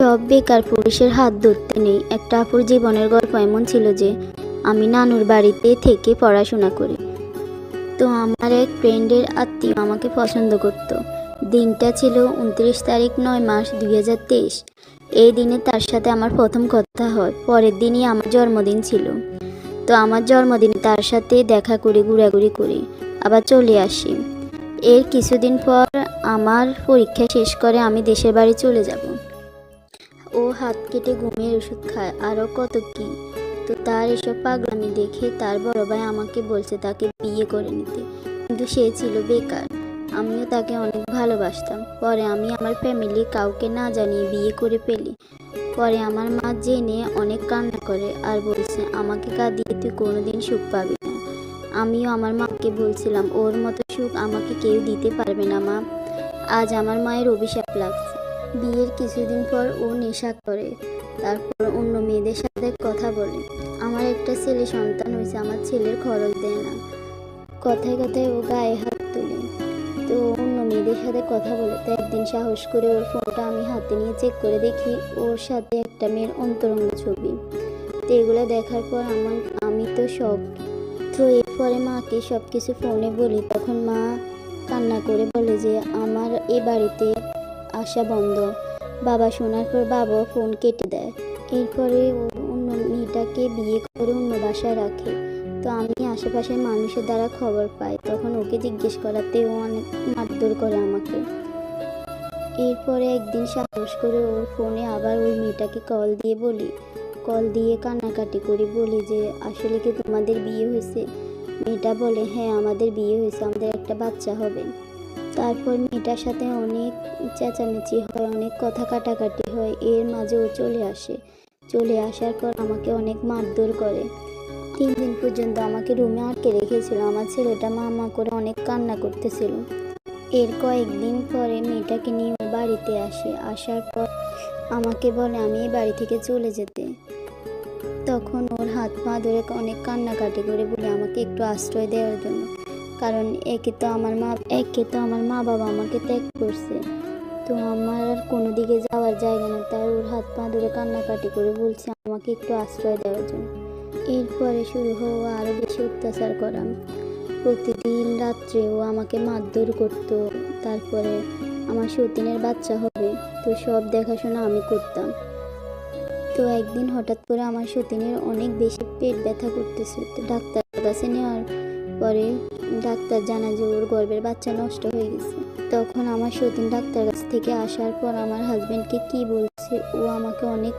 সব বেকার পুরুষের হাত ধরতে নেই। একটা আপুর জীবনের গল্প এমন ছিল যে আমি নানুর বাড়িতে থেকে পড়াশোনা করি। তো আমার এক ফ্রেন্ডের আত্মীয় আমাকে পছন্দ করত। দিনটা ছিল 29 তারিখ 9 মাস 2023। এই দিনে তার সাথে আমার প্রথম কথা হয়। পরের দিনই আমার জন্মদিন ছিল। তো আমার জন্মদিনে তার সাথে দেখা করে ঘোরাঘুরি করি, আবার চলে আসি। এর কিছুদিন পর আমার পরীক্ষা শেষ করে আমি দেশের বাড়ি চলে যাব। ও হাত কেটে ঘুমের ওষুধ খায়, আরও কত কি। তো তার এসব পাগলামি দেখে তার বড় ভাই আমাকে বলছে তাকে বিয়ে করে নিতে, কিন্তু সে ছিল বেকার। আমিও তাকে অনেক ভালোবাসতাম। পরে আমি আমার ফ্যামিলি কাউকে না জানিয়ে বিয়ে করে ফেলি। পরে আমার মা জেনে অনেক কান্না করে আর বলছে আমাকে কাঁদিয়ে তুই কোনোদিন সুখ পাবি না। আমিও আমার মাকে বলছিলাম ওর মতো সুখ আমাকে কেউ দিতে পারবে না মা। আজ আমার মায়ের অভিশাপ লাগছে। বিয়ের কিছুদিন পর ও নেশা করে, তারপর অন্য মেয়েদের সাথে কথা বলে। আমার একটা ছেলে সন্তান হয়েছে, আমার ছেলের খরচ দেয় না। কথায় কথায় ও গায়ে হাত তুলে, তো অন্য মেয়েদের সাথে কথা বলে। তো একদিন সাহস করে ওর ফোনটা আমি হাতে নিয়ে চেক করে দেখি ওর সাথে একটা মেয়ের অন্তরঙ্গ ছবি। তো এগুলো দেখার পর আমি তো শক। তো এরপরে মাকে সব কিছু ফোনে বলি। তখন মা কান্না করে বলে যে আমার এ বাড়িতে আসা বন্ধ। বাবা শোনার পর বাবা ফোন কেটে দেয়। এরপরে ও অন্য মেয়েটাকে বিয়ে করে অন্য বাসায় রাখে। তো আমি আশেপাশের মানুষের দ্বারা খবর পাই। তখন ওকে জিজ্ঞেস করাতে ও অনেক মারধর করে আমাকে। এরপরে একদিন সাহস করে ওর ফোনে আবার ওই মেয়েটাকে কল দিয়ে কান্নাকাটি করে বলি যে আসলে কি তোমাদের বিয়ে হয়েছে? মেয়েটা বলে হ্যাঁ আমাদের বিয়ে হয়েছে, আমাদের একটা বাচ্চা হবে। তারপর মেয়েটার সাথে অনেক চেঁচামেচি হয়, অনেক কথা কাটাকাটি হয়। এর মাঝে ও চলে আসার পর আমাকে অনেক মারধর করে। 3 দিন পর্যন্ত আমাকে রুমে আটকে রেখেছিল। আমার ছেলেটা মা করে অনেক কান্না করতেছিল। এর কয়েকদিন পরে মেয়েটাকে নিয়ে ওর বাড়িতে আসে। আসার পর আমাকে বলে আমি এই বাড়ি থেকে চলে যেতে। তখন ওর হাত পা ধরে অনেক কান্নাকাটি করে বলে আমাকে একটু আশ্রয় দেওয়ার জন্য। কারণ একে তো আমার মা বাবা আমাকে ত্যাগ করছে। তো আমার আর কোনো দিকে যাওয়ার জায়গা নেই। তাই ওর হাত পা ধরে কান্নাকাটি করে বলছে আমাকে একটু আশ্রয় দেওয়ার জন্য। এরপরে শুরু হওয়া আরও বেশি অত্যাচার করা। প্রতিদিন রাত্রে ও আমাকে মারধর করতো। তারপরে আমার সতীনের বাচ্চা হবে, তো সব দেখাশোনা আমি করতাম। তো একদিন হঠাৎ করে আমার সতীনের অনেক বেশি পেট ব্যথা করতেছে। তো ডাক্তার কাছে নেওয়ার পরে ডাক্তার জানায় যে ওর গর্ভের বাচ্চা নষ্ট হয়ে গেছে। তখন আমার সতীন ডাক্তার কাছ থেকে আসার পর আমার হাজবেন্ডকে কি বলছে, ও আমাকে অনেক